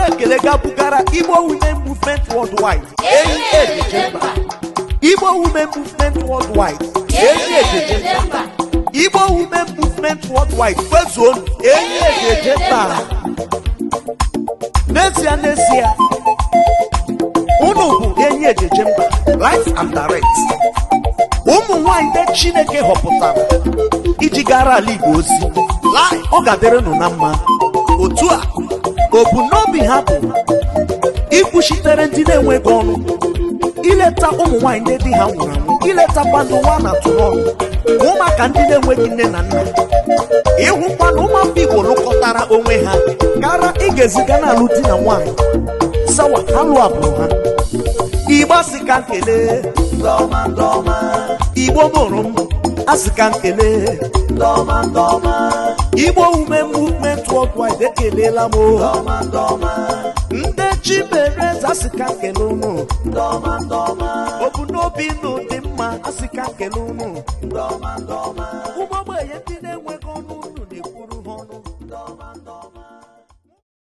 ekele ga-abụgara Igbo Women Movement Worldwide. Enyi Ejemba. Igbo Women Movement Worldwide. Enyi Ejemba. Igbo Women Movement Worldwide. Kwezuonu. Enyi Ejemba. N'ezie. Unu bụ Enyi Ejemba. Life and direct. Ụmụ nwanyị ndị Chineke họpụtara iji gara ala Igbo ozi. Ọ ga-adịrịnụ na mma. Otu a obunobi ha bụ ikwuchitere ndị na-enweghị ọnụ, ileta ụmụ nwanyị ndị di ha nwụrụ anwụ, iletakwa ndị nwa na-atụ n'ọnụ, ụmụaka ndị na-enweghị nne na nna, ịhụkwa na ụmụafọ Igbo lụkọtara onwe ha gara ịga-eziga na-alụ di na nwanyị sawa ha lụ abụrụ ha. Igbo asị ka nkele ndọma, Igbo mụrụ m asị ka nkele ndọma, Igbo Women Movement Worldwide ekelela m ndị Chimereze asị ka nkele unu obunobi nụ dị mma asị ka nkele unu